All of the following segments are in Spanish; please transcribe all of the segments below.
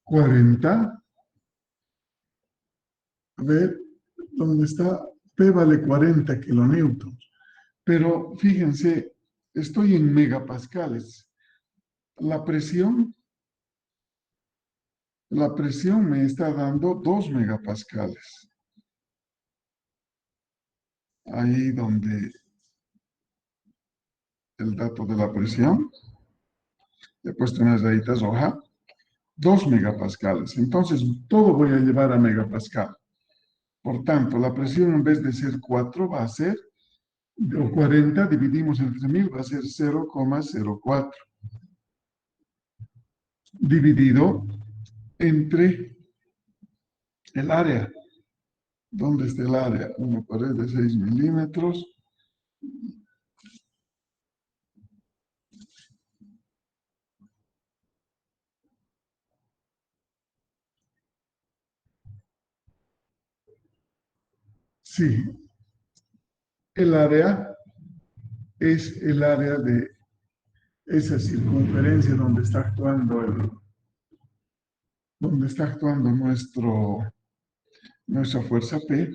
40. A ver, ¿dónde está? P vale 40 kilonewtons. Pero fíjense, estoy en megapascales. La presión me está dando 2 megapascales. Ahí donde el dato de la presión, he puesto unas rayitas rojas, 2 megapascales. Entonces, todo voy a llevar a megapascal. Por tanto, la presión en vez de ser 4 va a ser, o 40 dividimos entre 1000 va a ser 0,04. Dividido entre el área. ¿Dónde está el área? Una pared de 6 milímetros. Sí, el área es el área de esa circunferencia donde está actuando nuestra fuerza P,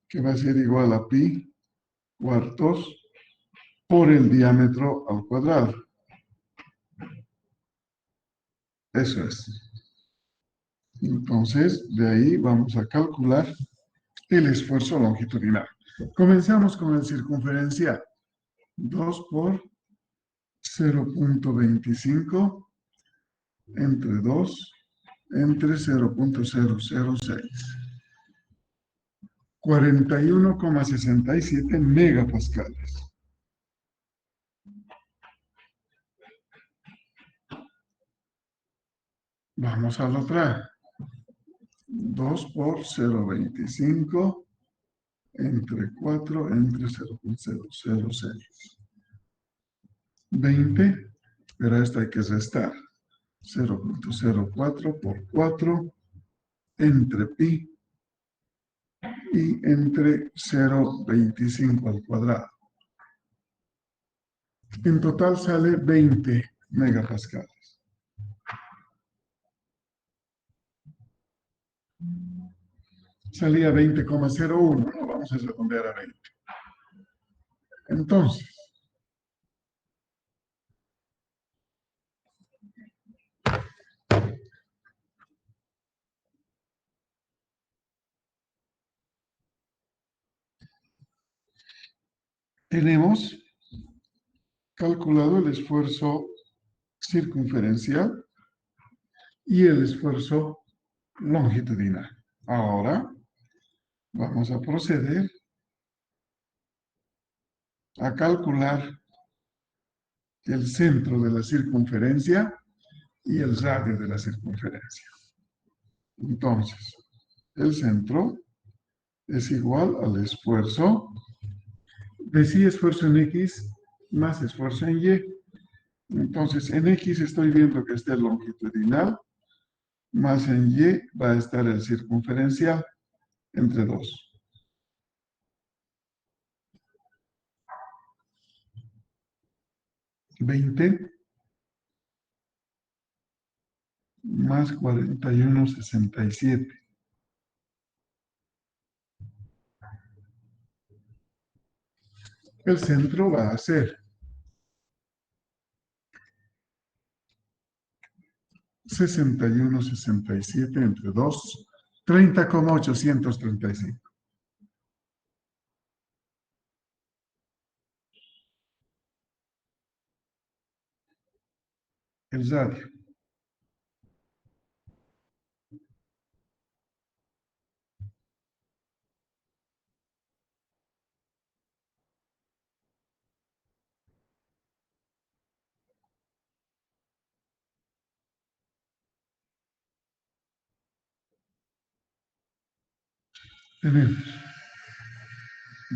que va a ser igual a pi cuartos por el diámetro al cuadrado. Eso es. Entonces, de ahí vamos a calcular el esfuerzo longitudinal. Comenzamos con el circunferencial. 2 por 0,25 entre 2 entre 0,006. 41,67 megapascales. Vamos a la otra. 2 por 0,25 entre 4 entre 0,006. 20, pero esto hay que restar. 0,04 por 4 entre pi y entre 0,25 al cuadrado. En total sale 20 megapascales. Salía 20,01, ¿no? Vamos a redondear a 20. Entonces, tenemos calculado el esfuerzo circunferencial y el esfuerzo longitudinal. Ahora vamos a proceder a calcular el centro de la circunferencia y el radio de la circunferencia. Entonces, el centro es igual al esfuerzo de sí esfuerzo en X más esfuerzo en Y. Entonces, en X estoy viendo que está el longitudinal, más en Y va a estar el circunferencial entre 2. $20 más 41,67. El centro va a ser 61,67 entre 2, 30,835. El radio. Tenemos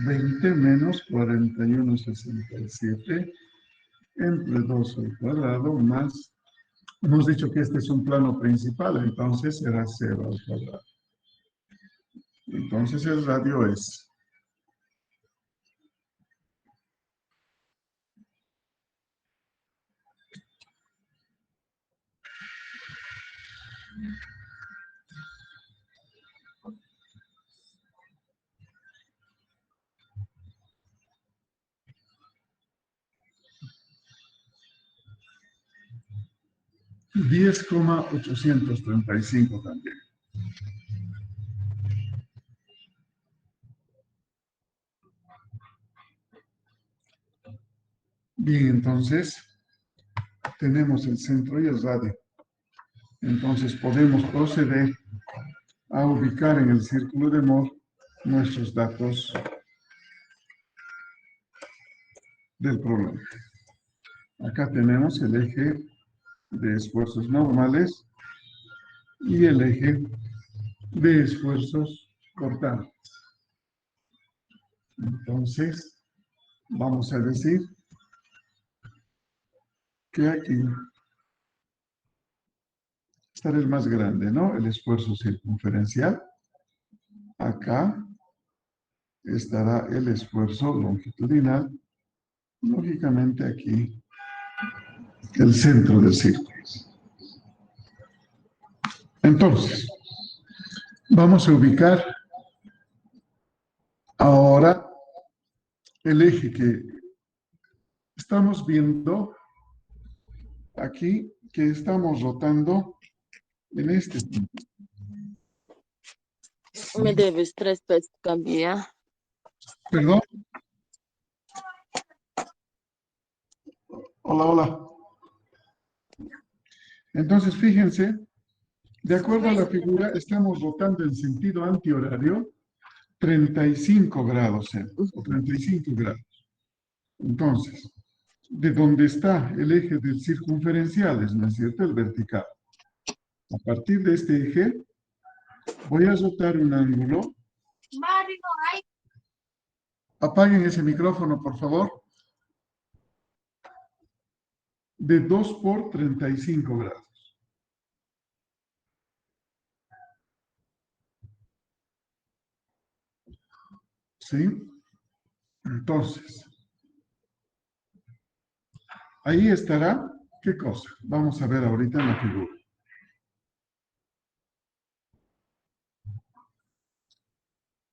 20 menos 41,67 entre 2 al cuadrado más, hemos dicho que este es un plano principal, entonces será 0 al cuadrado. Entonces el radio es 10,835 también. Bien, entonces tenemos el centro y el radio. Entonces podemos proceder a ubicar en el círculo de Moore nuestros datos del problema. Acá tenemos el eje de esfuerzos normales y el eje de esfuerzos cortantes. Entonces, vamos a decir que aquí estará el más grande, ¿no? El esfuerzo circunferencial. Acá estará el esfuerzo longitudinal. Lógicamente aquí, el centro del círculo. Entonces, vamos a ubicar ahora el eje que estamos viendo aquí, que estamos rotando en este punto. Me debes 3 pesos, cambia. Perdón. Hola, hola. Entonces, fíjense, de acuerdo a la figura, estamos rotando en sentido antihorario 35 grados, o 35 grados. Entonces, de donde está el eje del circunferencial, ¿no es cierto? El vertical. A partir de este eje, voy a rotar un ángulo. Apaguen ese micrófono, por favor. De 2 por 35 grados. ¿Sí? Entonces, ahí estará, ¿qué cosa? Vamos a ver ahorita en la figura.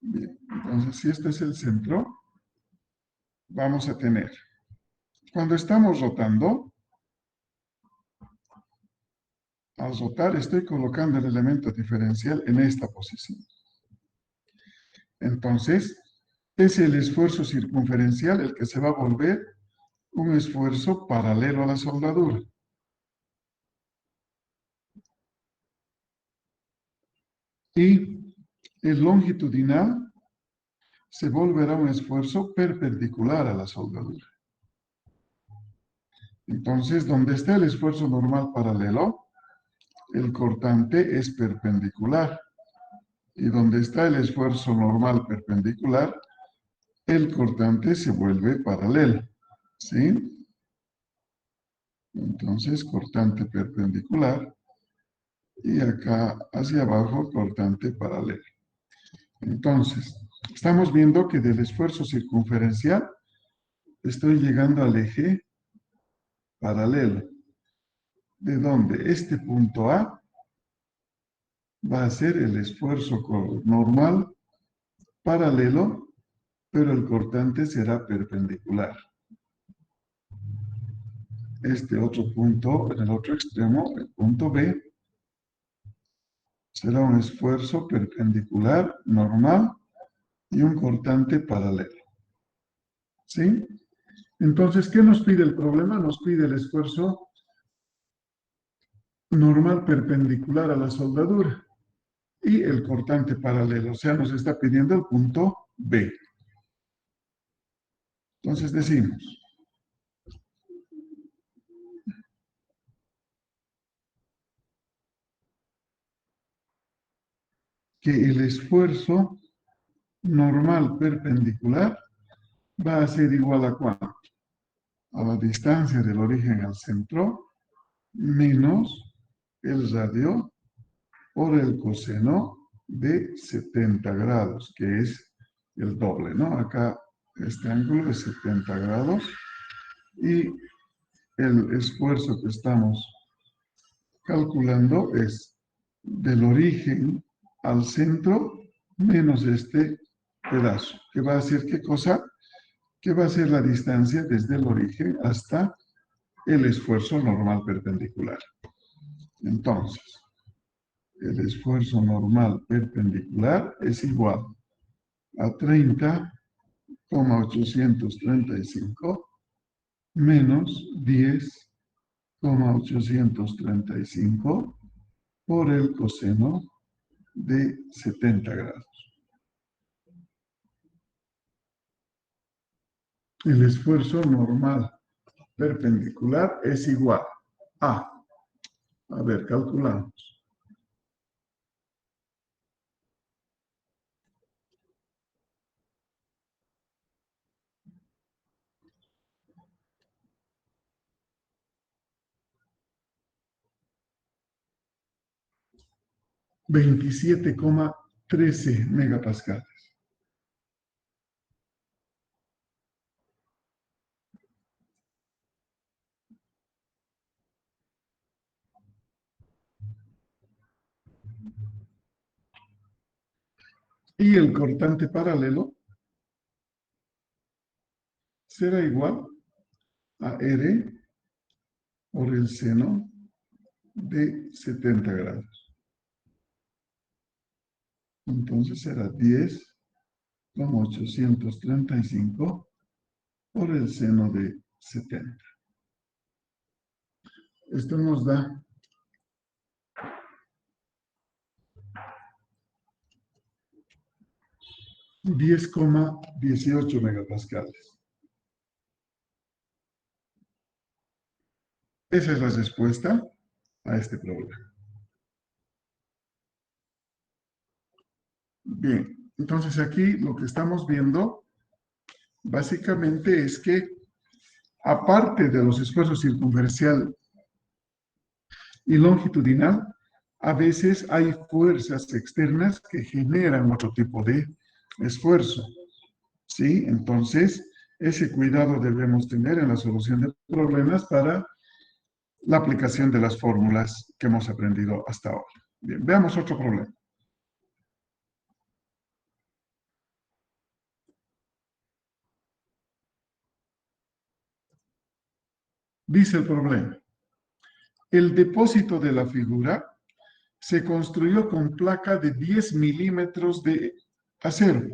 Bien, entonces, si este es el centro, vamos a tener, cuando estamos rotando, al rotar estoy colocando el elemento diferencial en esta posición. Entonces, es el esfuerzo circunferencial el que se va a volver un esfuerzo paralelo a la soldadura. Y el longitudinal se volverá un esfuerzo perpendicular a la soldadura. Entonces, donde está el esfuerzo normal paralelo, el cortante es perpendicular. Y donde está el esfuerzo normal perpendicular, el cortante se vuelve paralelo. ¿Sí? Entonces, cortante perpendicular. Y acá hacia abajo, cortante paralelo. Entonces, estamos viendo que del esfuerzo circunferencial estoy llegando al eje paralelo. ¿De dónde? Este punto A va a ser el esfuerzo normal paralelo, pero el cortante será perpendicular. Este otro punto, en el otro extremo, el punto B, será un esfuerzo perpendicular normal y un cortante paralelo. ¿Sí? Entonces, ¿qué nos pide el problema? Nos pide el esfuerzo normal perpendicular a la soldadura y el cortante paralelo. O sea, nos está pidiendo el punto B. Entonces decimos, que el esfuerzo normal perpendicular va a ser igual a ¿cuánto? A la distancia del origen al centro menos el radio por el coseno de 70 grados, que es el doble, ¿no? Acá este ángulo es 70 grados y el esfuerzo que estamos calculando es del origen al centro menos este pedazo, que va a ser ¿qué cosa? Que va a ser la distancia desde el origen hasta el esfuerzo normal perpendicular. Entonces, el esfuerzo normal perpendicular es igual a 30,835 menos 10,835 por el coseno de 70 grados. El esfuerzo normal perpendicular es igual a ver, calculamos. $27,13 megapascales. Y el cortante paralelo será igual a R por el seno de 70 grados. Entonces será 10,835 por el seno de 70. Esto nos da 10,18 megapascales. Esa es la respuesta a este problema. Bien, entonces aquí lo que estamos viendo básicamente es que aparte de los esfuerzos circunferencial y longitudinal, a veces hay fuerzas externas que generan otro tipo de esfuerzo. ¿Sí? Entonces, ese cuidado debemos tener en la solución de problemas para la aplicación de las fórmulas que hemos aprendido hasta ahora. Bien, veamos otro problema. Dice el problema: el depósito de la figura se construyó con placa de 10 milímetros de acero.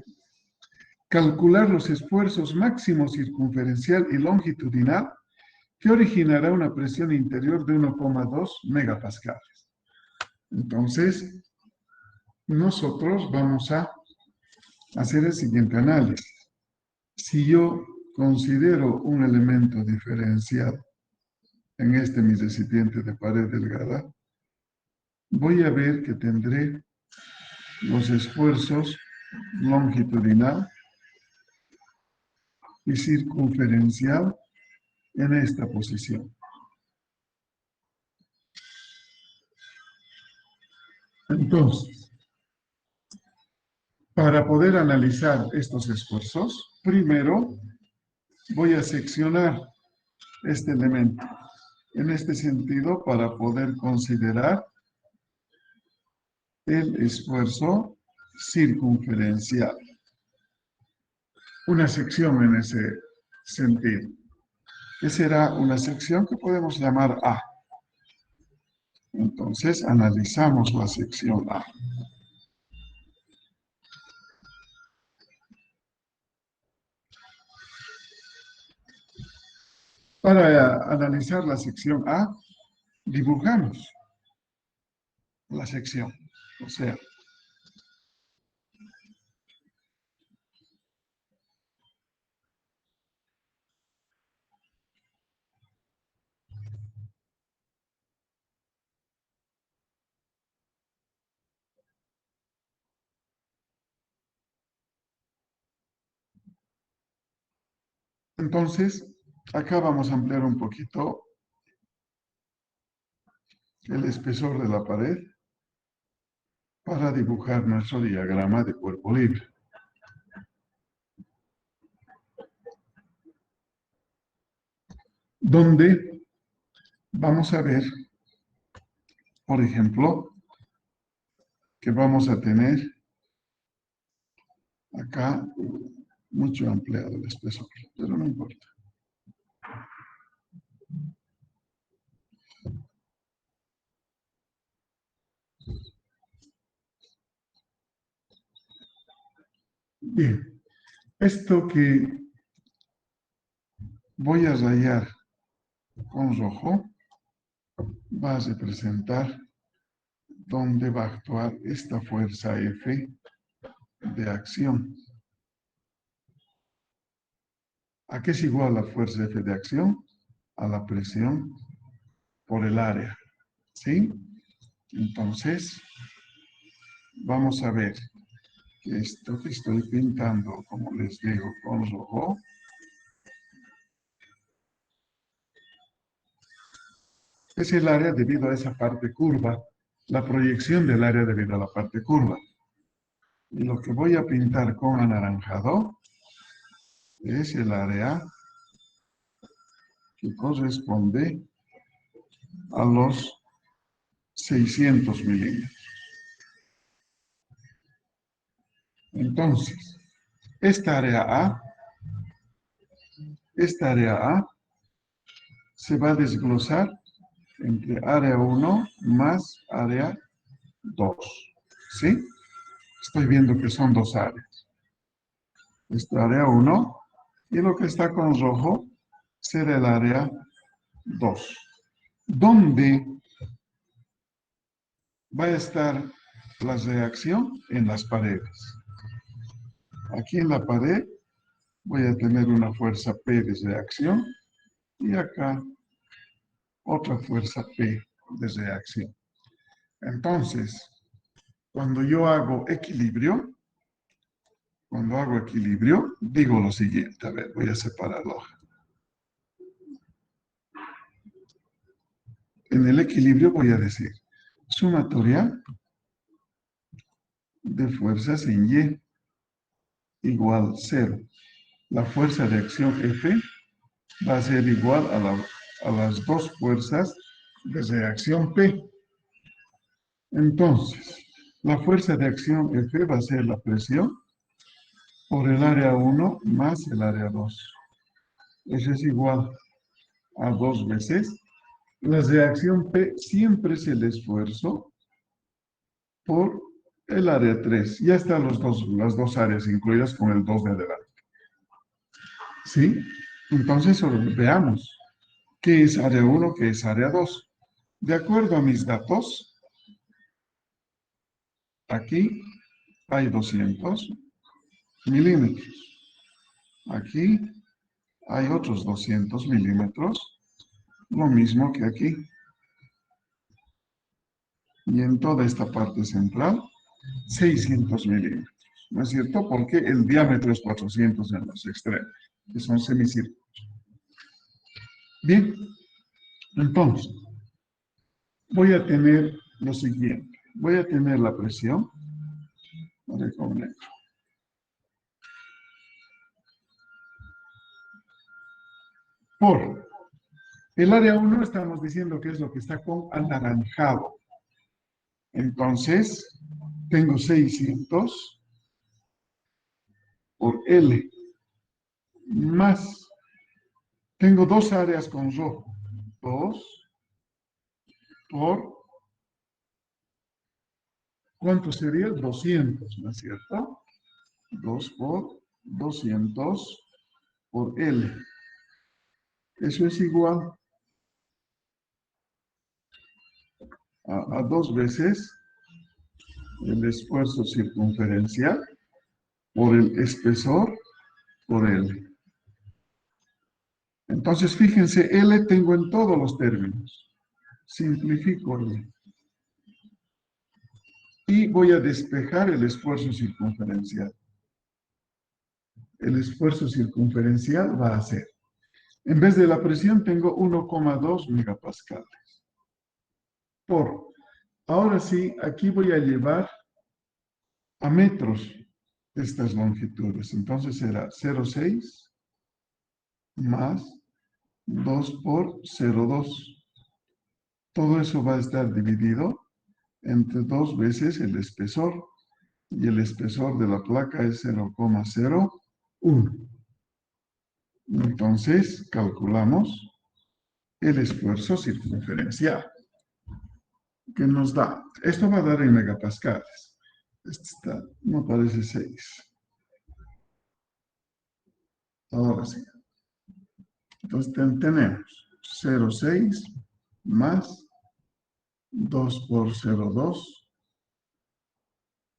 Calcular los esfuerzos máximos circunferencial y longitudinal que originará una presión interior de 1,2 megapascales. Entonces, nosotros vamos a hacer el siguiente análisis. Si yo considero un elemento diferencial en este mi recipiente de pared delgada, voy a ver que tendré los esfuerzos longitudinal y circunferencial en esta posición. Entonces, para poder analizar estos esfuerzos, primero voy a seccionar este elemento en este sentido para poder considerar el esfuerzo circunferencial. Una sección en ese sentido, que será una sección que podemos llamar A. Entonces, analizamos la sección A. Para analizar la sección A, dibujamos la sección. O sea, entonces, acá vamos a ampliar un poquito el espesor de la pared para dibujar nuestro diagrama de cuerpo libre. Donde vamos a ver, por ejemplo, que vamos a tener acá mucho ampliado el espesor, pero no importa. Bien, esto que voy a rayar con rojo va a representar dónde va a actuar esta fuerza F de acción. ¿A qué es igual la fuerza F de acción? A la presión por el área, ¿sí? Entonces, vamos a ver que esto que estoy pintando, como les digo, con rojo, es el área debido a esa parte curva, la proyección del área debido a la parte curva. Y lo que voy a pintar con anaranjado es el área que corresponde a los 600 milímetros. Entonces, esta área A se va a desglosar entre área 1 más área 2. ¿Sí? Estoy viendo que son dos áreas. Esta área 1 y lo que está con rojo será el área 2. ¿Dónde va a estar la reacción? En las paredes. Aquí en la pared voy a tener una fuerza P de reacción y acá otra fuerza P de reacción. Entonces, cuando hago equilibrio, digo lo siguiente. A ver, voy a separar la hoja. En el equilibrio voy a decir sumatoria de fuerzas en Y igual 0. La fuerza de acción F va a ser igual a las dos fuerzas de reacción P. Entonces, la fuerza de acción F va a ser la presión por el área 1 más el área 2. Eso es igual a 2 veces. La reacción P siempre es el esfuerzo por el área 3. Ya están las dos áreas incluidas con el 2 de adelante. ¿Sí? Entonces, veamos qué es área 1, qué es área 2. De acuerdo a mis datos, aquí hay 200 milímetros. Aquí hay otros 200 milímetros, lo mismo que aquí. Y en toda esta parte central, 600 milímetros. ¿No es cierto? Porque el diámetro es 400 en los extremos, que son semicírculos. Bien, entonces, voy a tener lo siguiente. Voy a tener la presión. Con negro. Por el área 1 estamos diciendo que es lo que está con anaranjado. Entonces, tengo 600 por L más, tengo dos áreas con rojo. 2 por, ¿cuánto sería? 200, ¿no es cierto? 2 por 200 por L. Eso es igual a 2 veces el esfuerzo circunferencial por el espesor por L. Entonces, fíjense, L tengo en todos los términos. Simplifico L. Y voy a despejar el esfuerzo circunferencial. El esfuerzo circunferencial va a ser, en vez de la presión, tengo 1,2 megapascales. Ahora sí, aquí voy a llevar a metros estas longitudes. Entonces será 0,6 más 2 por 0,2. Todo eso va a estar dividido entre 2 veces el espesor. Y el espesor de la placa es 0,01. Entonces, calculamos el esfuerzo circunferencial que nos da. Esto va a dar en megapascales. No parece 6. Ahora sí. Entonces tenemos 0,6 más 2 por 0,2.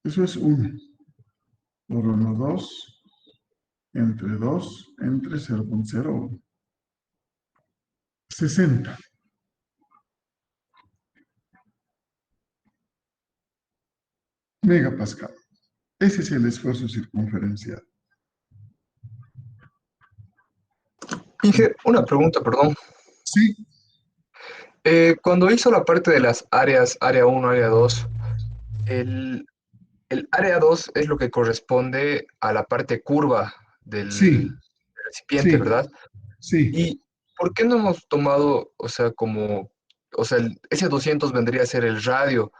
Eso es 1 por 1, 2 entre 2 entre 0,01. 60 megapascal. Ese es el esfuerzo circunferencial. Inge, una pregunta, perdón. Sí, Cuando hizo la parte de las áreas, área uno, área 2, el, el área 2 es lo que corresponde a la parte curva sí, del recipiente, sí, ¿verdad? sí. ¿Y por qué no hemos tomado, ese 200 vendría a ser el radio?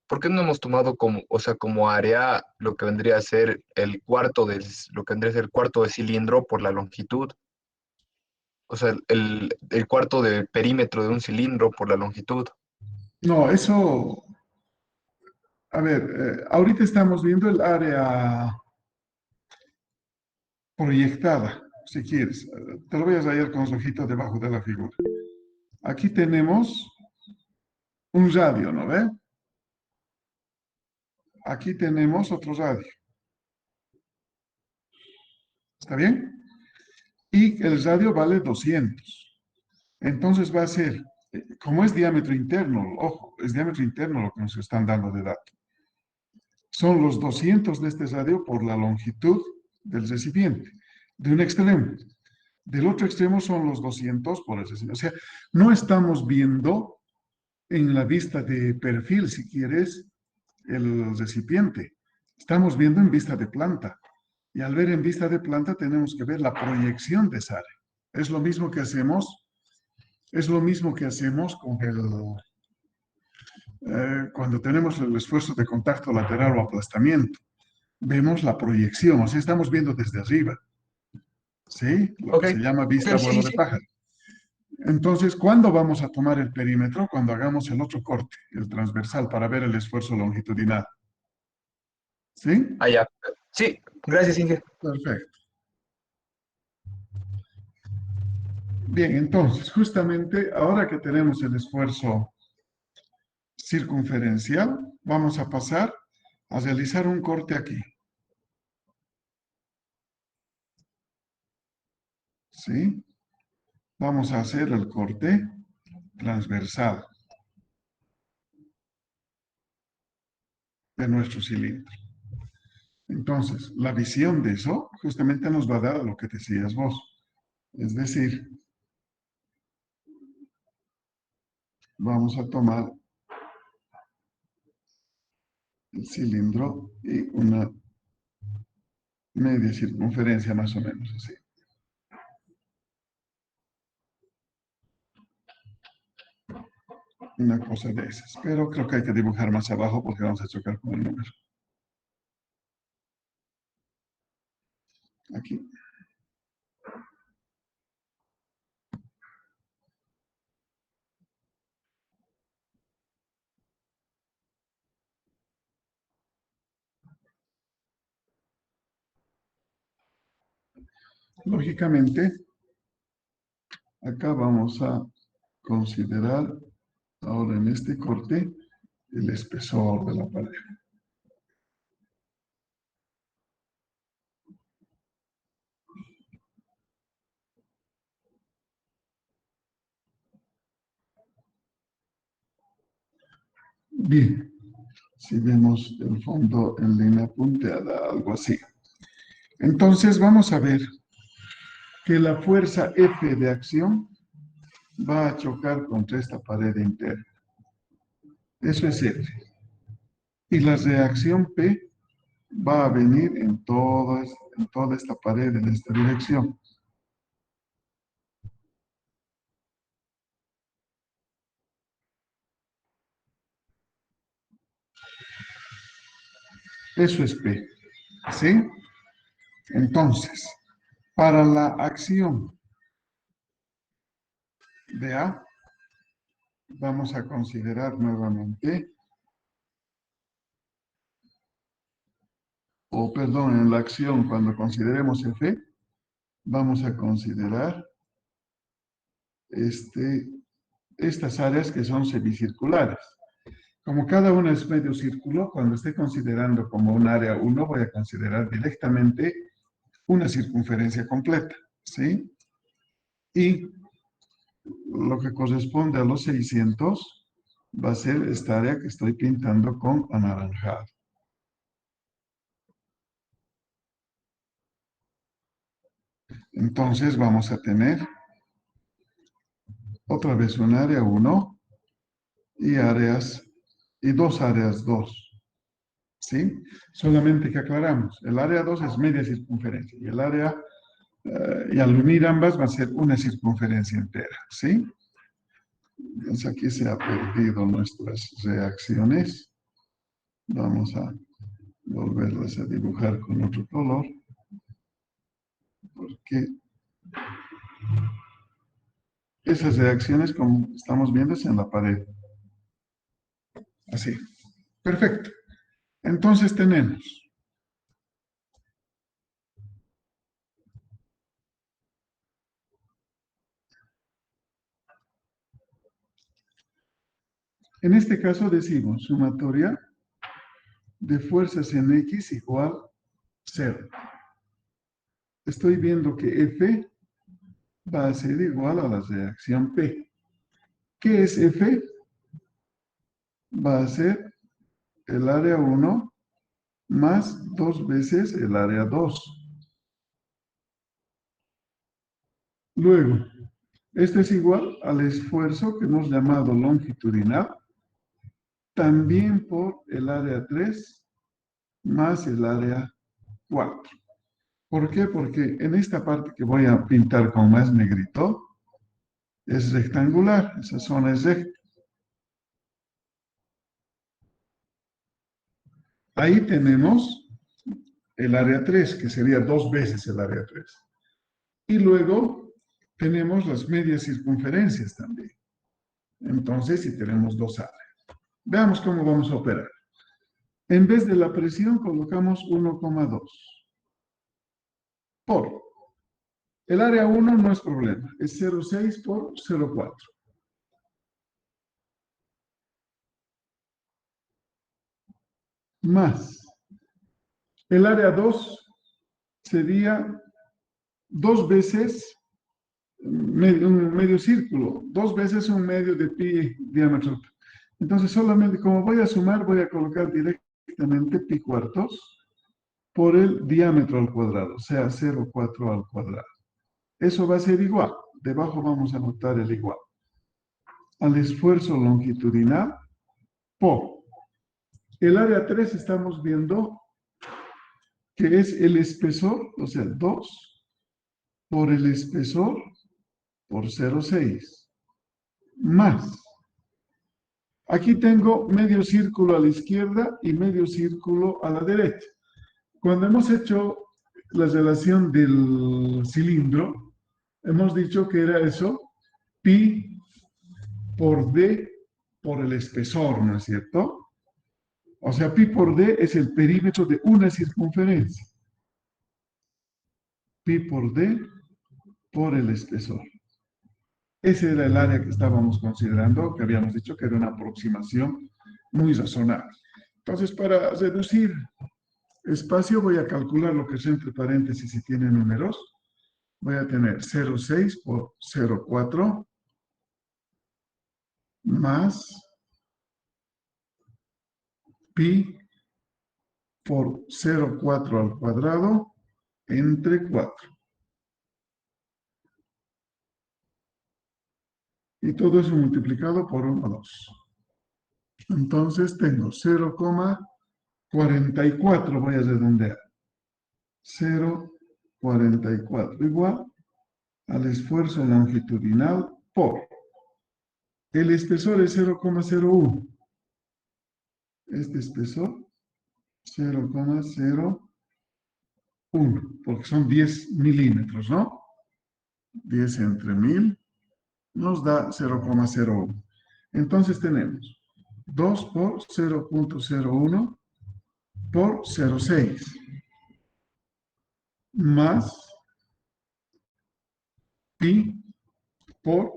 ¿Por qué no hemos tomado como, como área lo que vendría a ser lo que vendría a ser el cuarto de cilindro por la longitud? O sea, el cuarto de perímetro de un cilindro por la longitud. No, eso, a ver, ahorita estamos viendo el área proyectada, si quieres. Te lo voy a rayar con los ojitos debajo de la figura. Aquí tenemos un radio, ¿no ve? Aquí tenemos otro radio. ¿Está bien? Y el radio vale 200. Entonces va a ser, como es diámetro interno, ojo, es diámetro interno lo que nos están dando de dato. Son los 200 de este radio por la longitud del recipiente, de un extremo. Del otro extremo son los 200 por el recipiente. O sea, no estamos viendo en la vista de perfil, si quieres, el recipiente. Estamos viendo en vista de planta. Y al ver en vista de planta tenemos que ver la proyección de esa área. Es lo mismo que hacemos, es lo mismo que hacemos con cuando tenemos el esfuerzo de contacto lateral o aplastamiento. Vemos la proyección, o sea, estamos viendo desde arriba. ¿Sí? Lo que Ok, se llama ok, vista sí, vuelo de sí. pájaro. Entonces, ¿cuándo vamos a tomar el perímetro? Cuando hagamos el otro corte, el transversal, para ver el esfuerzo longitudinal. ¿Sí? Ah, ya. Sí, gracias, Inge. Perfecto. Bien, entonces, justamente ahora que tenemos el esfuerzo circunferencial, vamos a pasar a realizar un corte aquí. ¿Sí? Vamos a hacer el corte transversal de nuestro cilindro. Entonces, la visión de eso justamente nos va a dar a lo que decías vos. Es decir, vamos a tomar el cilindro y una media circunferencia más o menos así. Una cosa de esas. Pero creo que hay que dibujar más abajo porque vamos a chocar con el número. Aquí. Lógicamente, acá vamos a considerar ahora en este corte el espesor de la pared. Bien, si vemos el fondo en línea punteada, algo así. Entonces vamos a ver que la fuerza F de acción va a chocar contra esta pared interna. Eso es F. Y la reacción P va a venir en toda esta pared en esta dirección. Eso es P. ¿Sí? Entonces, para la acción de A, vamos a considerar nuevamente, o perdón, en la acción, cuando consideremos F, vamos a considerar estas áreas que son semicirculares. Como cada una es medio círculo, cuando esté considerando como un área 1, voy a considerar directamente una circunferencia completa, ¿sí? Y lo que corresponde a los 600 va a ser esta área que estoy pintando con anaranjado. Entonces vamos a tener otra vez un área 1 y dos áreas 2, ¿sí? Solamente que aclaramos, el área 2 es media circunferencia y el área, y al unir ambas va a ser una circunferencia entera, ¿sí? Entonces aquí se ha perdido nuestras reacciones. Vamos a volverlas a dibujar con otro color, porque esas reacciones, como estamos viendo, es en la pared. Así. Perfecto. Entonces tenemos en este caso decimos sumatoria de fuerzas en X igual 0. Estoy viendo que F va a ser igual a la reacción P. ¿Qué es F? Va a ser el área 1 más 2 veces el área 2. Luego, esto es igual al esfuerzo que hemos llamado longitudinal, también por el área 3 más el área 4. ¿Por qué? Porque en esta parte que voy a pintar con más negrito, es rectangular, esa zona es recta. Ahí tenemos el área 3, que sería 2 veces el área 3. Y luego tenemos las medias circunferencias también. Entonces, si tenemos dos áreas. Veamos cómo vamos a operar. En vez de la presión, colocamos 1,2 por. El área 1 no es problema, es 0,6 por 0,4. Más. El área 2 sería 2 veces un medio círculo, 2 veces un medio de pi diámetro. Entonces, solamente como voy a sumar, voy a colocar directamente pi cuartos por el diámetro al cuadrado, o sea, 0,4 al cuadrado. Eso va a ser igual. Debajo vamos a anotar el igual al esfuerzo longitudinal por el área 3 estamos viendo que es el espesor, o sea, 2 por el espesor por 0,6 más. Aquí tengo medio círculo a la izquierda y medio círculo a la derecha. Cuando hemos hecho la relación del cilindro, hemos dicho que era eso, pi por d por el espesor, ¿no es cierto? O sea, pi por d es el perímetro de una circunferencia. Pi por d por el espesor. Ese era el área que estábamos considerando, que habíamos dicho que era una aproximación muy razonable. Entonces, para reducir espacio, voy a calcular lo que es entre paréntesis si tiene números. Voy a tener 0,6 por 0,4 más pi por 0,4 al cuadrado entre 4. Y todo eso multiplicado por 1,2. Entonces tengo 0,44, voy a redondear. 0,44 igual al esfuerzo longitudinal por. El espesor es 0,01. Este espesor, 0,01, porque son 10 milímetros, ¿no? 10 entre 1000 nos da 0,01. Entonces tenemos 2 por 0,01 por 0,6 más pi por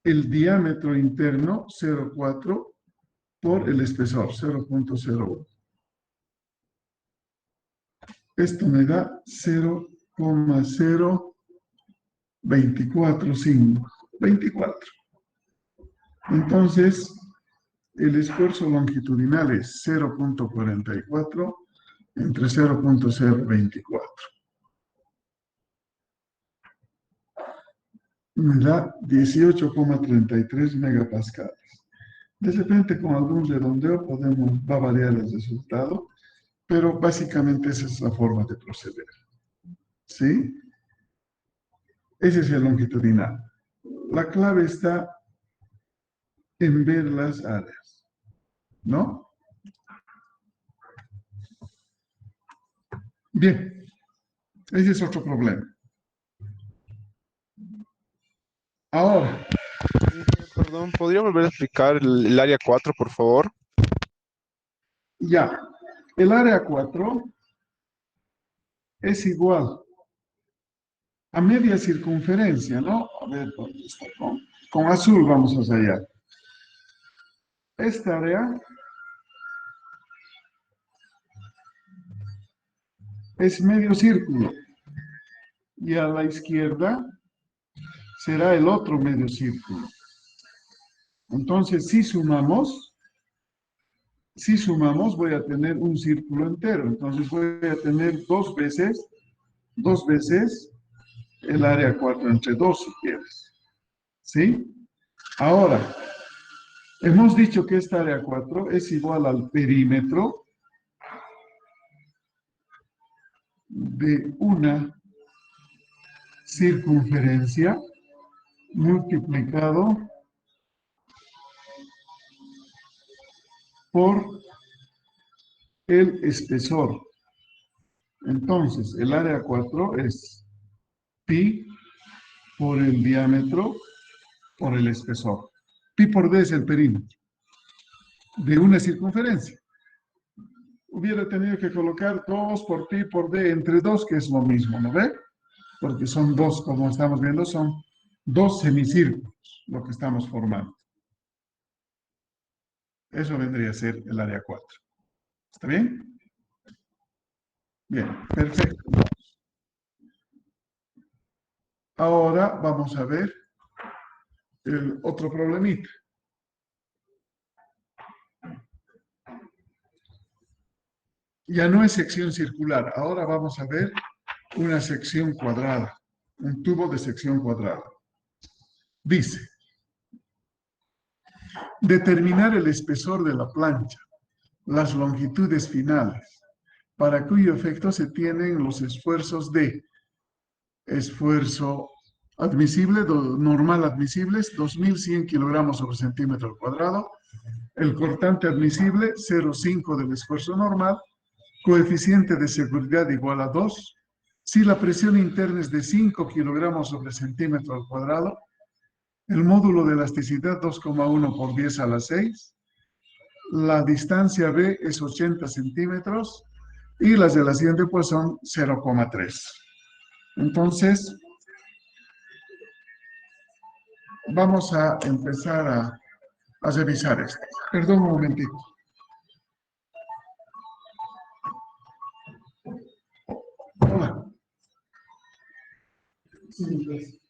el diámetro interno 0,4 por el espesor 0,01. Esto me da 0,0245. 24. Entonces, el esfuerzo longitudinal es 0,44 entre 0,024. Me da 18,33 megapascales. De repente, con algún redondeo, va a variar el resultado, pero básicamente esa es la forma de proceder. ¿Sí? Ese es el longitudinal. La clave está en ver las áreas, ¿no? Bien, ese es otro problema. Ahora, Perdón, ¿podría volver a explicar el área 4, por favor? ya, el área 4 es igual a media circunferencia, ¿no? A ver, ¿dónde está? Con azul vamos hacia allá. Esta área es medio círculo y a la izquierda será el otro medio círculo. Entonces, si sumamos, voy a tener un círculo entero. Entonces, voy a tener dos veces el área 4 entre 2, si quieres. ¿Sí? Ahora, hemos dicho que esta área 4 es igual al perímetro de una circunferencia multiplicado por el espesor. Entonces, el área 4 es pi por el diámetro por el espesor. Pi por d es el perímetro de una circunferencia. Hubiera tenido que colocar 2 por pi por d entre 2, que es lo mismo, ¿no ve? Porque son dos, como estamos viendo, son dos semicírculos lo que estamos formando. Eso vendría a ser el área 4. ¿Está bien? Bien, perfecto. Ahora vamos a ver el otro problemita. Ya no es sección circular, ahora vamos a ver una sección cuadrada, un tubo de sección cuadrada. Dice, determinar el espesor de la plancha, las longitudes finales, para cuyo efecto se tienen los esfuerzos de esfuerzo admisible, normal admisibles, 2.100 kilogramos sobre centímetro al cuadrado, el cortante admisible, 0,5 del esfuerzo normal, coeficiente de seguridad igual a 2, si la presión interna es de 5 kilogramos sobre centímetro al cuadrado, el módulo de elasticidad 2,1 por 10 a la 6, la distancia B es 80 centímetros y las de la siguiente pues son 0,3. Entonces, vamos a empezar a revisar esto. Perdón un momentito. Hola. Sí, gracias.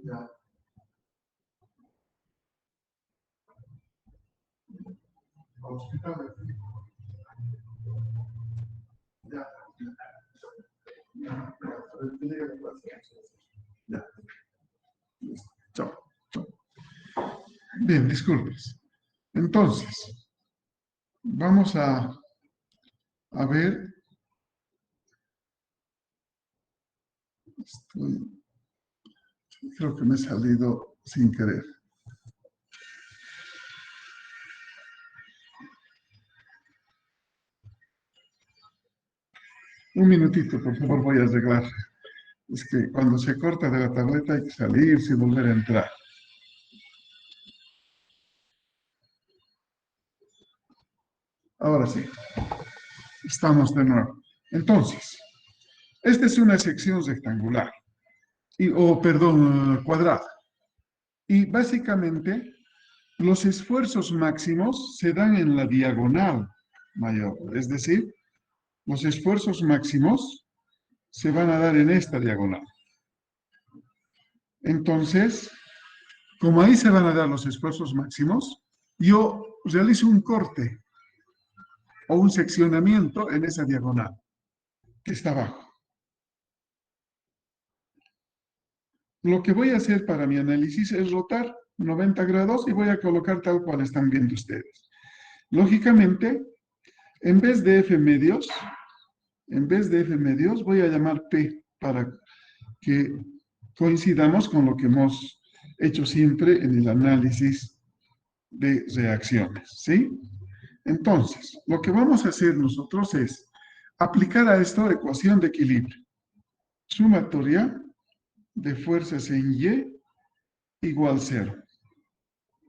Ya. Hospital. Ya. Ya. Chao. Chao. Bien, disculpes. Entonces, vamos a ver. Creo que me he salido sin querer. Un minutito, por favor, voy a arreglar. Es que cuando se corta de la tableta hay que salirse y volver a entrar. Ahora sí, estamos de nuevo. Entonces, esta es una sección rectangular, cuadrada. Y básicamente, los esfuerzos máximos se dan en la diagonal mayor. Es decir, los esfuerzos máximos se van a dar en esta diagonal. Entonces, como ahí se van a dar los esfuerzos máximos, yo realizo un corte o un seccionamiento en esa diagonal que está abajo. Lo que voy a hacer para mi análisis es rotar 90 grados y voy a colocar tal cual están viendo ustedes. Lógicamente, en vez de F medios, voy a llamar P para que coincidamos con lo que hemos hecho siempre en el análisis de reacciones, ¿sí? Entonces, lo que vamos a hacer nosotros es aplicar a esto ecuación de equilibrio. Sumatoria de fuerzas en Y igual 0.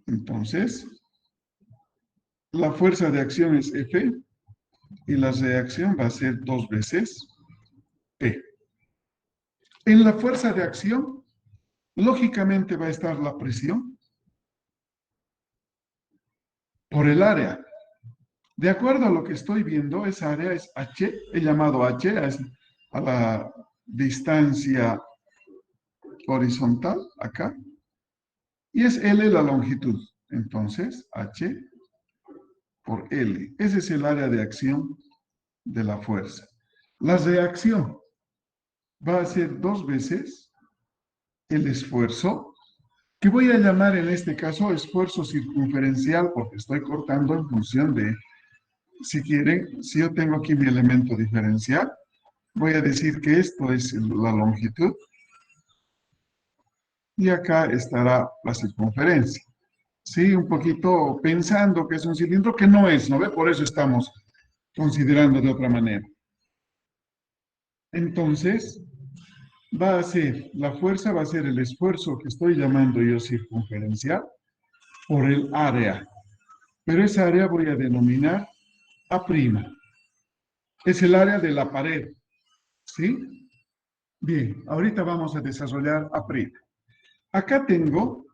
Entonces, la fuerza de acción es F y la reacción va a ser 2 veces P. En la fuerza de acción, lógicamente va a estar la presión por el área. De acuerdo a lo que estoy viendo, esa área es H, he llamado H a la distancia horizontal, acá, y es L la longitud. Entonces, H por L. Ese es el área de acción de la fuerza. La reacción va a ser 2 veces el esfuerzo, que voy a llamar en este caso esfuerzo circunferencial, porque estoy cortando en función de, si quieren, si yo tengo aquí mi elemento diferencial, voy a decir que esto es la longitud, y acá estará la circunferencia. Sí, un poquito pensando que es un cilindro, que no es, ¿no ve? Por eso estamos considerando de otra manera. Entonces, la fuerza va a ser el esfuerzo que estoy llamando yo circunferencial por el área. Pero esa área voy a denominar A'. Es el área de la pared, ¿sí? Bien, ahorita vamos a desarrollar A'. Acá tengo,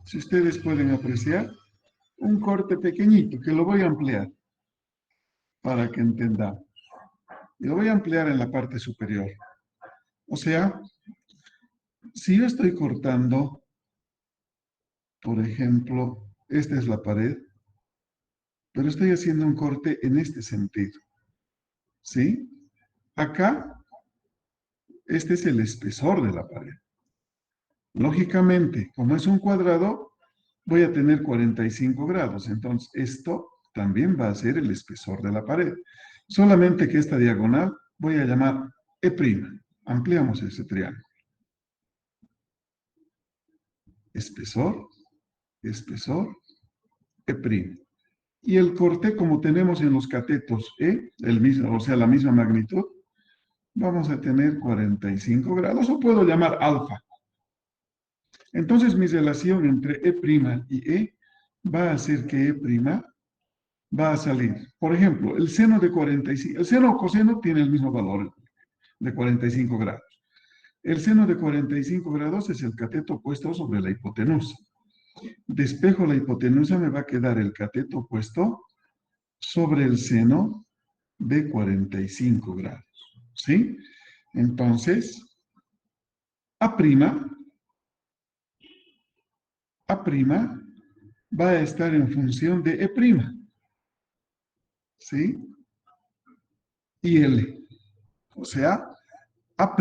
si ustedes pueden apreciar, un corte pequeñito que lo voy a ampliar para que entendamos. Y lo voy a ampliar en la parte superior. O sea, si yo estoy cortando, por ejemplo, esta es la pared, pero estoy haciendo un corte en este sentido, ¿sí? Acá, este es el espesor de la pared. Lógicamente, como es un cuadrado, voy a tener 45 grados. Entonces, esto también va a ser el espesor de la pared. Solamente que esta diagonal voy a llamar E'. Ampliamos ese triángulo. Espesor, espesor, E'. Y el corte, como tenemos en los catetos el mismo, o sea, la misma magnitud, vamos a tener 45 grados, o puedo llamar alfa. Entonces, mi relación entre E' y E va a hacer que E' va a salir. Por ejemplo, el seno de 45, el seno o coseno tiene el mismo valor de 45 grados. El seno de 45 grados es el cateto puesto sobre la hipotenusa. Despejo la hipotenusa, me va a quedar el cateto puesto sobre el seno de 45 grados. ¿Sí? Entonces, A' va a estar en función de E'. ¿Sí? Y L. O sea, A'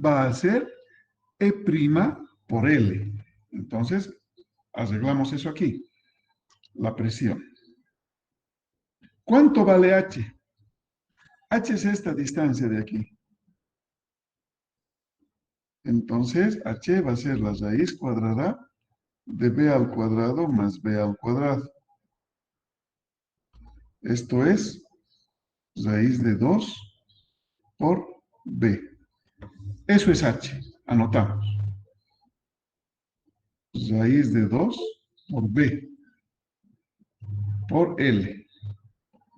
va a ser E' por L. Entonces, arreglamos eso aquí. La presión. ¿Cuánto vale H? H es esta distancia de aquí. Entonces, H va a ser la raíz cuadrada de B al cuadrado más B al cuadrado. Esto es raíz de 2 por B. Eso es H. Anotamos. Raíz de 2 por B por L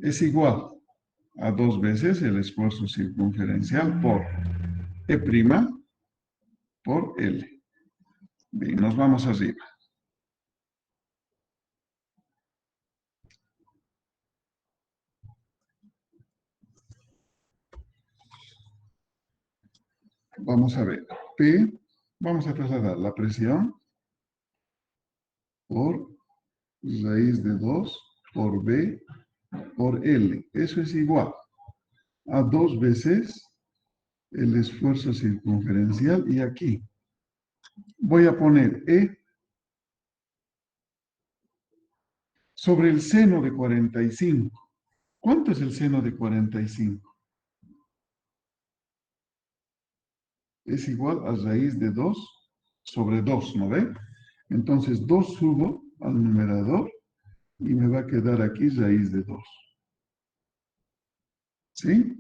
es igual a 2 veces el esfuerzo circunferencial por E' por L. Bien, nos vamos arriba. Vamos a ver. P, vamos a trasladar la presión por raíz de 2 por B por L. Eso es igual a 2 veces el esfuerzo circunferencial. Y aquí voy a poner E sobre el seno de 45. ¿Cuánto es el seno de 45? Es igual a raíz de 2 sobre 2, ¿no ve? Entonces 2 subo al numerador y me va a quedar aquí raíz de 2. ¿Sí?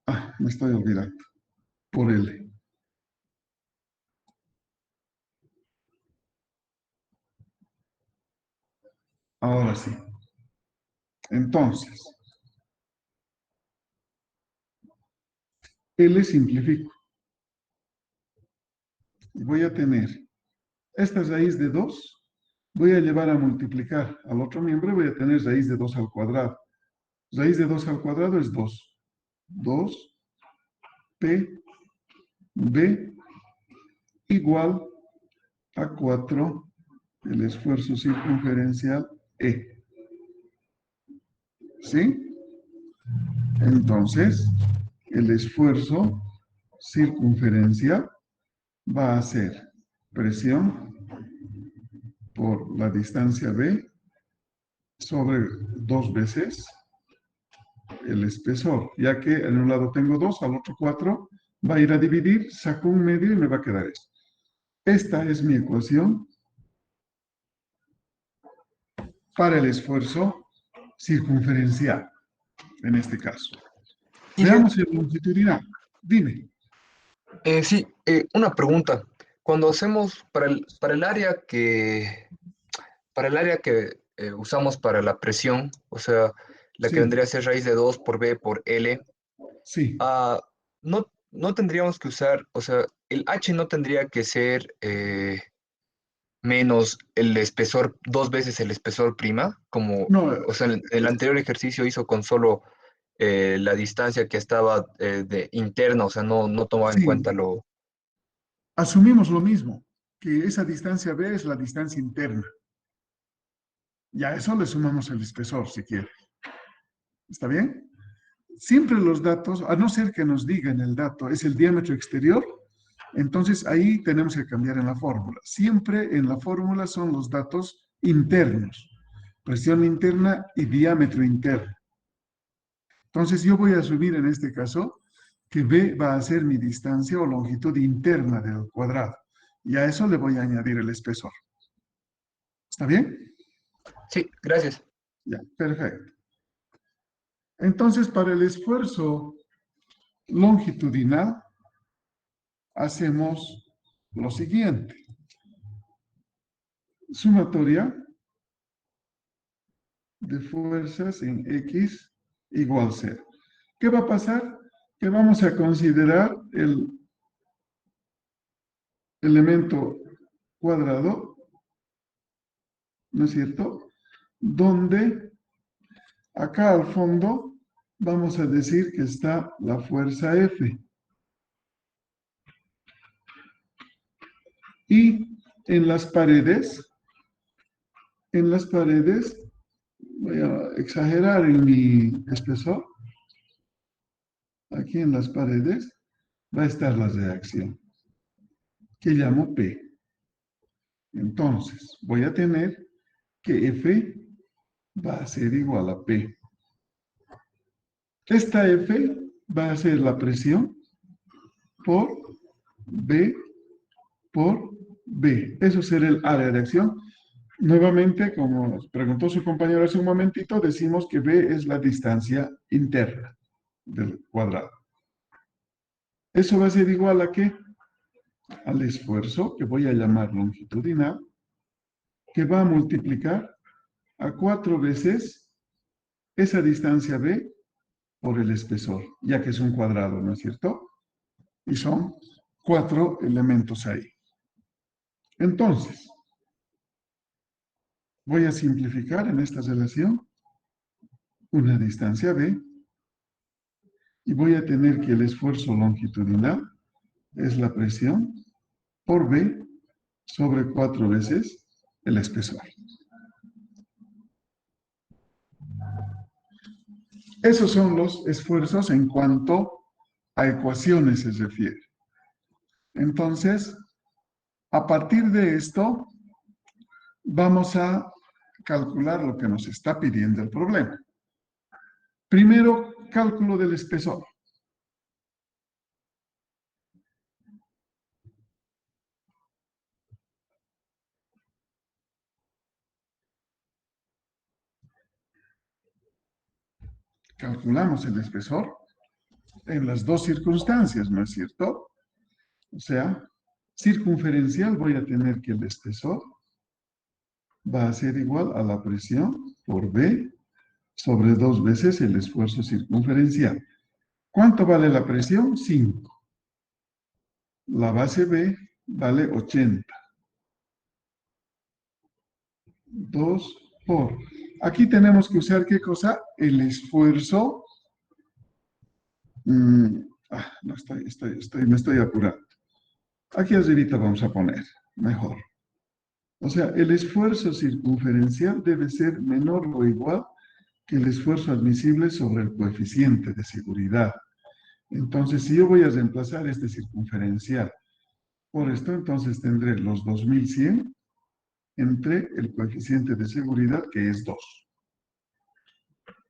Ah, me estoy olvidando. Por L. Ahora sí. Entonces, L simplifico. Y voy a tener esta raíz de 2, voy a llevar a multiplicar al otro miembro y voy a tener raíz de 2 al cuadrado. Raíz de 2 al cuadrado es 2. 2 P B igual a 4 el esfuerzo circunferencial E. ¿Sí? Entonces, el esfuerzo circunferencial va a ser presión por la distancia B sobre 2 veces el espesor, ya que en un lado tengo 2, al otro 4, va a ir a dividir, saco un medio y me va a quedar esto. Esta es mi ecuación para el esfuerzo circunferencial, en este caso. Veamos el longitudinal. Dime. Sí, una pregunta. Cuando hacemos para el área que usamos para la presión, o sea, la que Sí, vendría a ser raíz de 2 por B por L, sí. no tendríamos que usar, o sea, el H no tendría que ser menos el espesor, 2 veces el espesor prima, como, No, o sea, el anterior ejercicio hizo con solo la distancia que estaba de interna, o sea, no tomaba en sí, cuenta lo... asumimos lo mismo, que esa distancia B es la distancia interna. Y a eso le sumamos el espesor, si quiere. ¿Está bien? Siempre los datos, a no ser que nos digan el dato, es el diámetro exterior, entonces ahí tenemos que cambiar en la fórmula. Siempre en la fórmula son los datos internos, presión interna y diámetro interno. Entonces yo voy a asumir en este caso que B va a ser mi distancia o longitud interna del cuadrado. Y a eso le voy a añadir el espesor. ¿Está bien? Sí, gracias. Ya, perfecto. Entonces, para el esfuerzo longitudinal, hacemos lo siguiente. Sumatoria de fuerzas en X igual 0. ¿Qué va a pasar? Que vamos a considerar el elemento cuadrado, ¿no es cierto? Donde acá al fondo vamos a decir que está la fuerza F. Y en las paredes, voy a exagerar en mi espesor, aquí en las paredes va a estar la reacción, que llamo P. Entonces, voy a tener que F va a ser igual a P. Esta F va a ser la presión por B por B. Eso será el área de acción. Nuevamente, como preguntó su compañero hace un momentito, decimos que B es la distancia interna del cuadrado. ¿Eso va a ser igual a qué? Al esfuerzo, que voy a llamar longitudinal, que va a multiplicar a 4 veces esa distancia B por el espesor, ya que es un cuadrado, ¿no es cierto? Y son 4 elementos ahí. Entonces, voy a simplificar en esta relación una distancia B y voy a tener que el esfuerzo longitudinal es la presión por B sobre 4 veces el espesor. Esos son los esfuerzos en cuanto a ecuaciones se refiere. Entonces, a partir de esto, vamos a calcular lo que nos está pidiendo el problema. Primero, cálculo del espesor. Calculamos el espesor en las dos circunstancias, ¿no es cierto? O sea, circunferencial voy a tener que el espesor va a ser igual a la presión por B sobre 2 veces el esfuerzo circunferencial. ¿Cuánto vale la presión? 5. La base B vale 80. 2 por... Aquí tenemos que usar, ¿qué cosa? El esfuerzo. No, me estoy apurando. Aquí arribita vamos a poner, mejor. O sea, el esfuerzo circunferencial debe ser menor o igual que el esfuerzo admisible sobre el coeficiente de seguridad. Entonces, si yo voy a reemplazar este circunferencial por esto, entonces tendré los 2100 entre el coeficiente de seguridad, que es 2.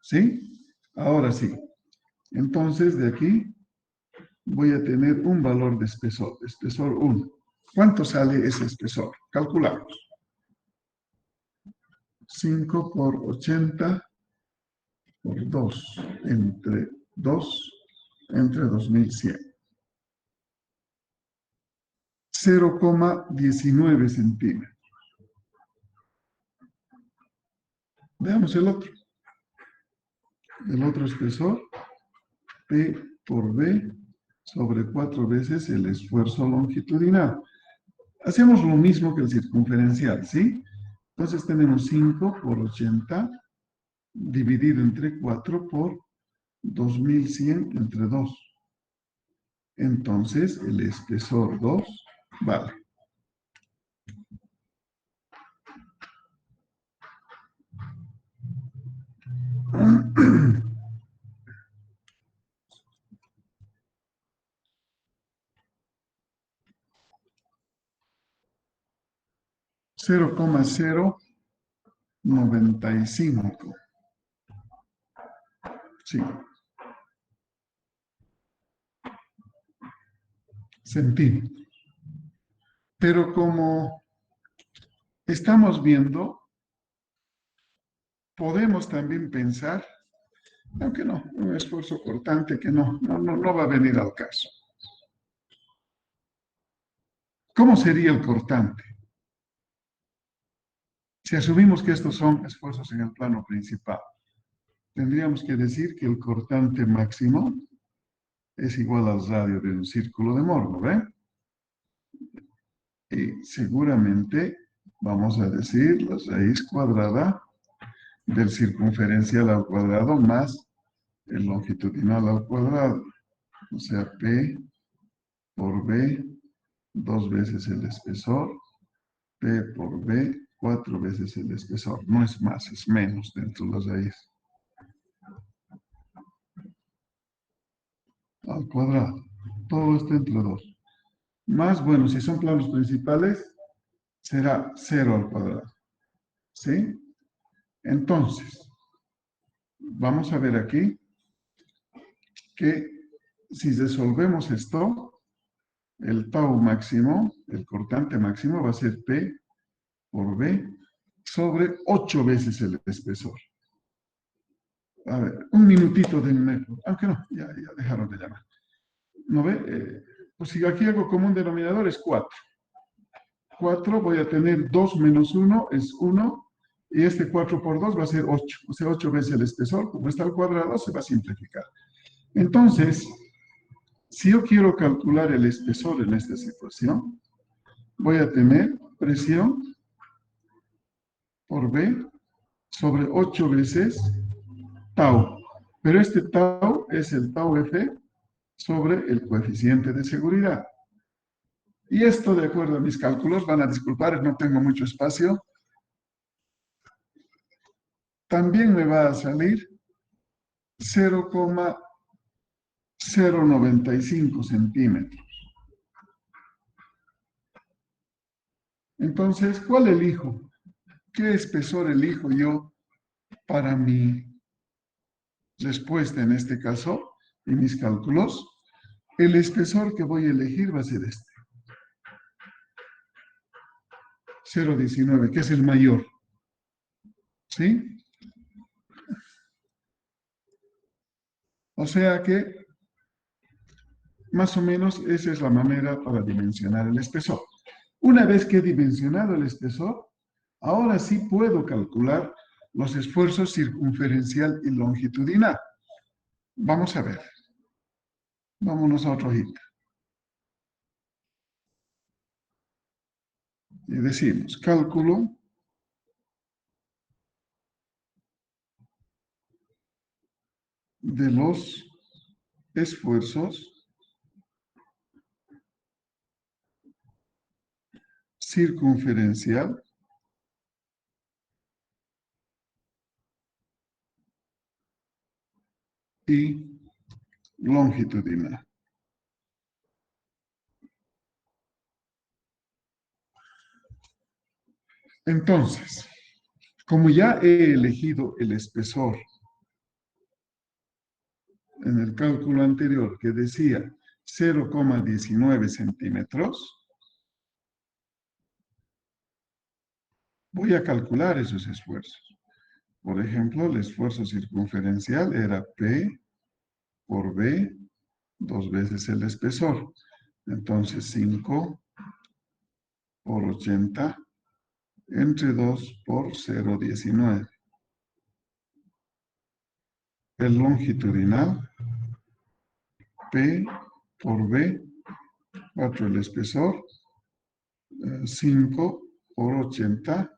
¿Sí? Ahora sí. Entonces, de aquí voy a tener un valor de espesor 1. ¿Cuánto sale ese espesor? Calculamos. 5 por 80 por 2 entre 2100. 0,19 centímetros. Veamos el otro. El otro espesor, P por B sobre 4 veces el esfuerzo longitudinal. Hacemos lo mismo que el circunferencial, ¿sí? Entonces tenemos 5 por 80 dividido entre 4 por 2100 entre 2. Entonces el espesor 2 vale. $0,095. Sí. Centímetros. Pero como estamos viendo, podemos también pensar, aunque no, un esfuerzo cortante que no va a venir al caso. ¿Cómo sería el cortante? Si asumimos que estos son esfuerzos en el plano principal, tendríamos que decir que el cortante máximo es igual al radio de un círculo de Mohr, ¿no ven? Y seguramente vamos a decir la raíz cuadrada del circunferencial al cuadrado más el longitudinal al cuadrado. O sea, P por B, 2 veces el espesor, P por B, 4 veces el espesor. No es más, es menos dentro de la raíz. Al cuadrado. Todo está entre 2. Más, bueno, si son planos principales, será 0 al cuadrado. ¿Sí? Entonces, vamos a ver aquí que si resolvemos esto, el tau máximo, el cortante máximo va a ser P por B sobre 8 veces el espesor. A ver, un minutito de metro. Aunque no, ya dejaron de llamar. ¿No ve? Pues si aquí hago como un denominador es 4. 4 voy a tener 2 menos 1 es 1. Y este 4 por 2 va a ser 8. O sea, 8 veces el espesor. Como está al cuadrado, se va a simplificar. Entonces, si yo quiero calcular el espesor en esta situación, voy a tener presión por B sobre 8 veces tau. Pero este tau es el tau F sobre el coeficiente de seguridad. Y esto, de acuerdo a mis cálculos, van a disculpar, no tengo mucho espacio, también me va a salir 0,095 centímetros. Entonces, ¿cuál elijo? ¿Qué espesor elijo yo para mi respuesta en este caso, en mis cálculos? El espesor que voy a elegir va a ser este. 0,19, que es el mayor. ¿Sí? O sea que, más o menos, esa es la manera para dimensionar el espesor. Una vez que he dimensionado el espesor, ahora sí puedo calcular los esfuerzos circunferencial y longitudinal. Vamos a ver. Vámonos a otro hojita. Y decimos, cálculo de los esfuerzos circunferencial y longitudinal. Entonces, como ya he elegido el espesor en el cálculo anterior que decía 0,19 centímetros, voy a calcular esos esfuerzos. Por ejemplo, el esfuerzo circunferencial era P por B, 2 veces el espesor. Entonces, 5 por 80 entre 2 por 0,19. El longitudinal, P por B, 4 el espesor, 5 por 80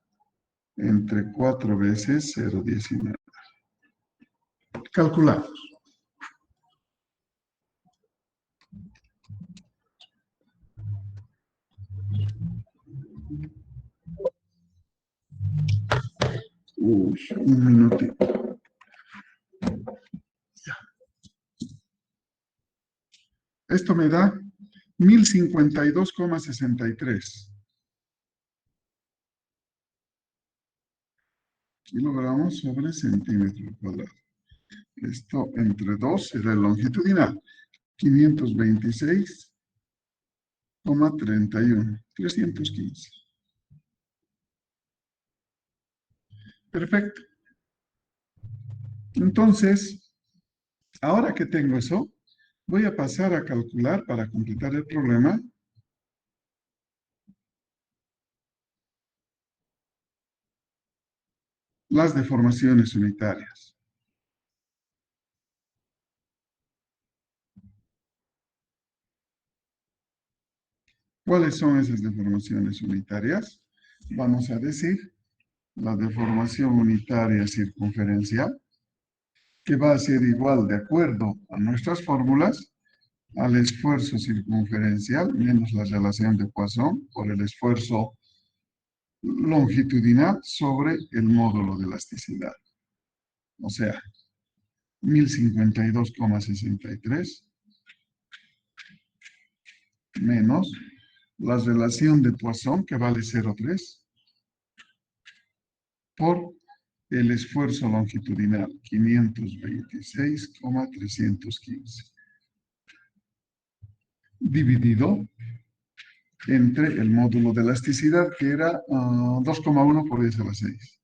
entre 4 veces 0,19. Calculamos. Uy, un minutito. Ya. Esto me da 1052,63 kilogramos sobre centímetro cuadrado. Esto entre 2 será el longitudinal. 526,31. 315. Perfecto. Entonces, ahora que tengo eso, voy a pasar a calcular para completar el problema las deformaciones unitarias. ¿Cuáles son esas deformaciones unitarias? Vamos a decir la deformación unitaria circunferencial, que va a ser igual, de acuerdo a nuestras fórmulas, al esfuerzo circunferencial menos la relación de Poisson por el esfuerzo longitudinal sobre el módulo de elasticidad. O sea, 1052,63 menos la relación de Poisson, que vale 0,3, por el esfuerzo longitudinal, 526,315. Dividido entre el módulo de elasticidad, que era 2,1 por 10 a la 6.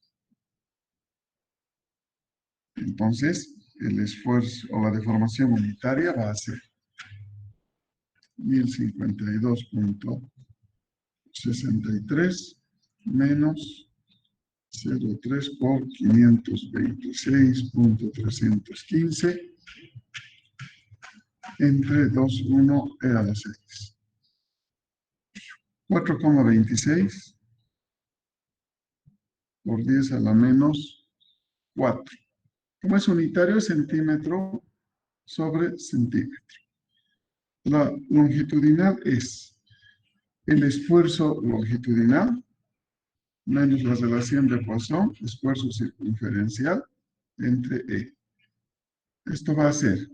Entonces, el esfuerzo o la deformación unitaria va a ser 1052,63 menos 0,3 por 526,315 entre 2,1 e a la 6. 4,26 por 10 a la menos 4. Como es unitario, es centímetro sobre centímetro. La longitudinal es el esfuerzo longitudinal menos la relación de Poisson, esfuerzo circunferencial, entre E. Esto va a ser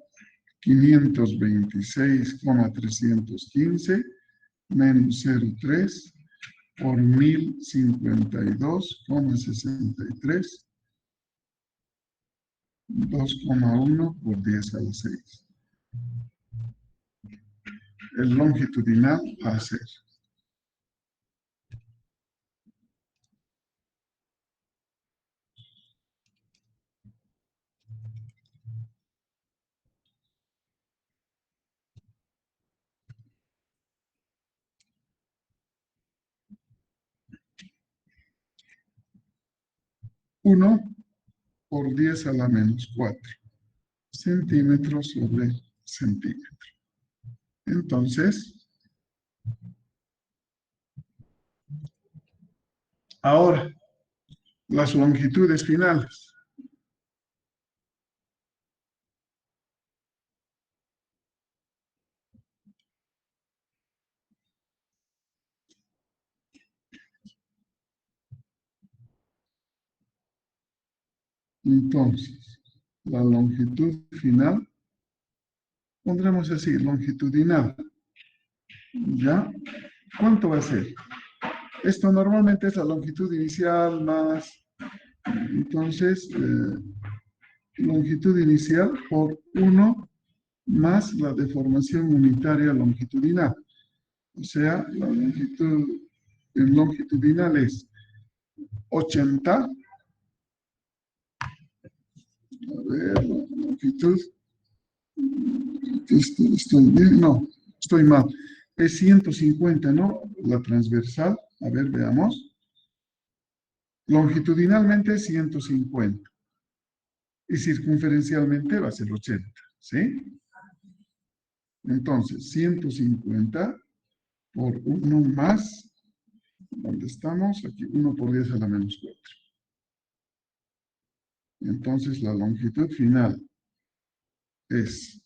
526,315 menos 0,3 por 1052,63, 2,1 por 10 a la 6. El longitudinal va a ser 1 por 10 a la menos 4 centímetros sobre centímetro. Entonces, ahora, las longitudes finales. Entonces, la longitud final, pondremos así, longitudinal. ¿Ya? ¿Cuánto va a ser? Esto normalmente es la longitud inicial más, entonces, longitud inicial por 1 más la deformación unitaria longitudinal. O sea, la longitud en longitudinal es 80. A ver, la longitud. Estoy bien, no, estoy mal. Es 150, ¿no? La transversal. A ver, veamos. Longitudinalmente es 150. Y circunferencialmente va a ser 80, ¿sí? Entonces, 150 por 1 más, ¿dónde estamos? Aquí, 1 por 10 a la menos 4. Entonces, la longitud final es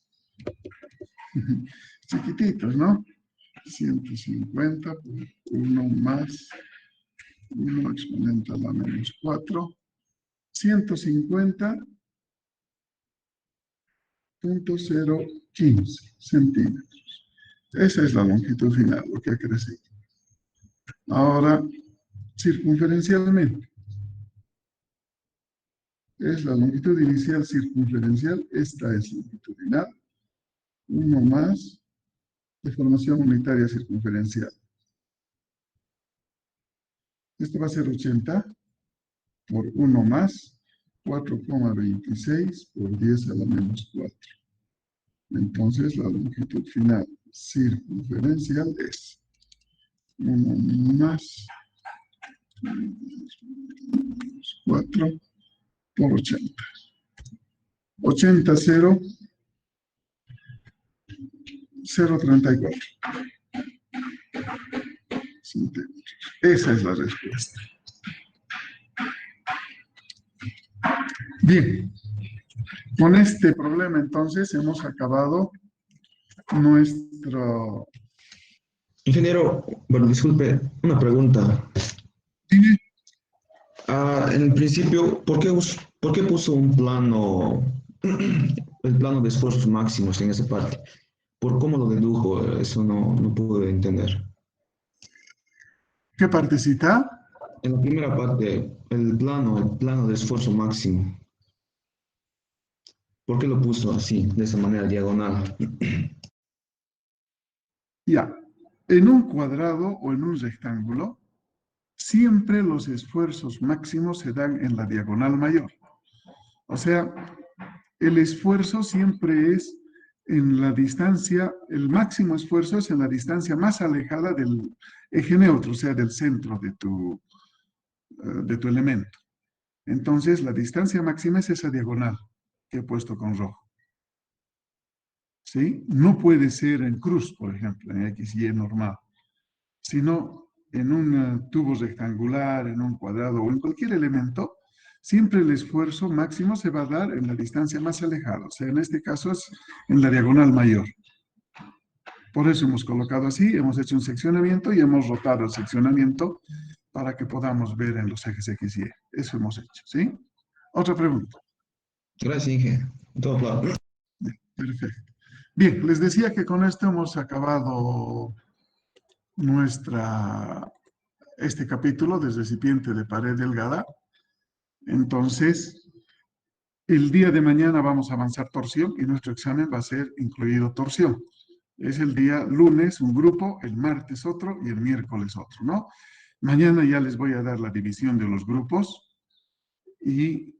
chiquititos, ¿no? 150 por 1 más 1 exponente a la menos 4. 150,015 centímetros. Esa es la longitud final, lo que ha crecido. Ahora, circunferencialmente, es la longitud inicial circunferencial, esta es longitudinal, 1 más deformación unitaria circunferencial. Esto va a ser 80 por 1 más 4,26 por 10 a la menos 4. Entonces, la longitud final circunferencial es 1 más 4 por 80. 80, 0, 0,34 centímetros. Esa es la respuesta. Bien, con este problema entonces hemos acabado nuestro... Ingeniero, bueno, disculpe, una pregunta. Dime. En el principio, por qué puso un plano, el plano de esfuerzos máximos en esa parte? ¿Por cómo lo dedujo? Eso no pude entender. ¿Qué partecita? En la primera parte, el plano de esfuerzo máximo. ¿Por qué lo puso así, de esa manera diagonal? Ya. En un cuadrado o en un rectángulo, siempre los esfuerzos máximos se dan en la diagonal mayor. O sea, el esfuerzo siempre es en la distancia, el máximo esfuerzo es en la distancia más alejada del eje neutro, o sea, del centro de tu elemento. Entonces, la distancia máxima es esa diagonal que he puesto con rojo. ¿Sí? No puede ser en cruz, por ejemplo, en X, Y normal, sino en un tubo rectangular, en un cuadrado o en cualquier elemento, siempre el esfuerzo máximo se va a dar en la distancia más alejada. O sea, en este caso es en la diagonal mayor. Por eso hemos colocado así, hemos hecho un seccionamiento y hemos rotado el seccionamiento para que podamos ver en los ejes X y Y. Eso hemos hecho, ¿sí? Otra pregunta. Gracias, Inge. Todo claro. Perfecto. Bien, les decía que con esto hemos acabado este capítulo de recipiente de pared delgada. Entonces, el día de mañana vamos a avanzar torsión y nuestro examen va a ser incluido torsión. Es el día lunes un grupo, el martes otro y el miércoles otro, ¿no? Mañana ya les voy a dar la división de los grupos y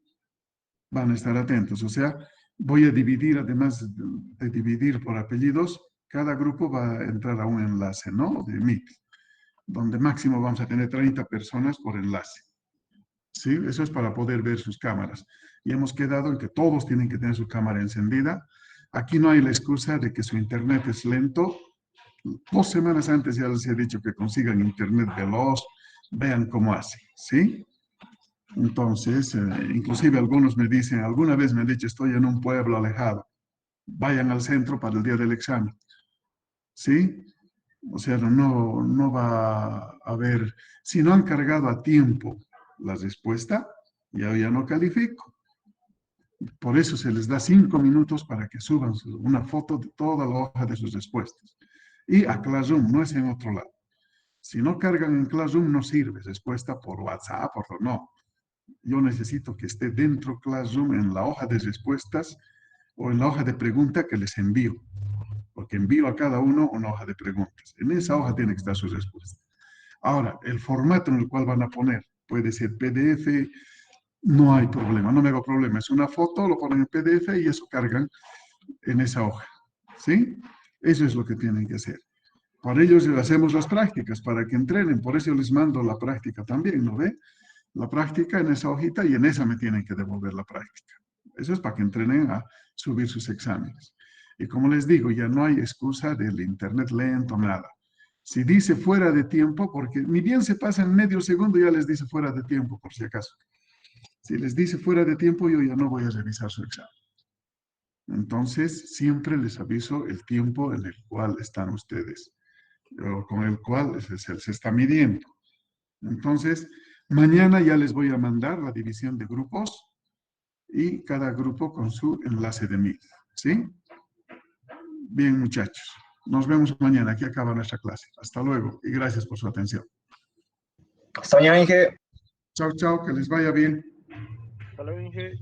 van a estar atentos. O sea, voy a dividir, además de dividir por apellidos, cada grupo va a entrar a un enlace, ¿no? De Meet, donde máximo vamos a tener 30 personas por enlace. ¿Sí? Eso es para poder ver sus cámaras. Y hemos quedado en que todos tienen que tener su cámara encendida. Aquí no hay la excusa de que su internet es lento. 2 semanas antes ya les he dicho que consigan internet veloz, vean cómo hace, ¿sí? Entonces, inclusive algunos me dicen, alguna vez me han dicho, estoy en un pueblo alejado, vayan al centro para el día del examen, ¿sí? O sea, no va a haber, si no han cargado a tiempo la respuesta, ya no califico. Por eso se les da 5 minutos para que suban una foto de toda la hoja de sus respuestas. Y a Classroom, no es en otro lado. Si no cargan en Classroom, no sirve respuesta por WhatsApp, no. Yo necesito que esté dentro Classroom en la hoja de respuestas o en la hoja de pregunta que les envío. Porque envío a cada uno una hoja de preguntas. En esa hoja tiene que estar su respuesta. Ahora, el formato en el cual van a poner puede ser PDF, no hay problema, no me hago problema. Es una foto, lo ponen en PDF y eso cargan en esa hoja. ¿Sí? Eso es lo que tienen que hacer. Por ello hacemos las prácticas, para que entrenen. Por eso les mando la práctica también, ¿no ve? La práctica en esa hojita y en esa me tienen que devolver la práctica. Eso es para que entrenen a subir sus exámenes. Y como les digo, ya no hay excusa del internet lento, nada. Si dice fuera de tiempo, porque ni bien se pasa en medio segundo, ya les dice fuera de tiempo, por si acaso. Si les dice fuera de tiempo, yo ya no voy a revisar su examen. Entonces, siempre les aviso el tiempo en el cual están ustedes, o con el cual se está midiendo. Entonces, mañana ya les voy a mandar la división de grupos y cada grupo con su enlace de Meet. ¿Sí? Bien, muchachos. Nos vemos mañana. Aquí acaba nuestra clase. Hasta luego y gracias por su atención. Hasta mañana, Inge. Chao, chao. Que les vaya bien. Hasta luego, Inge.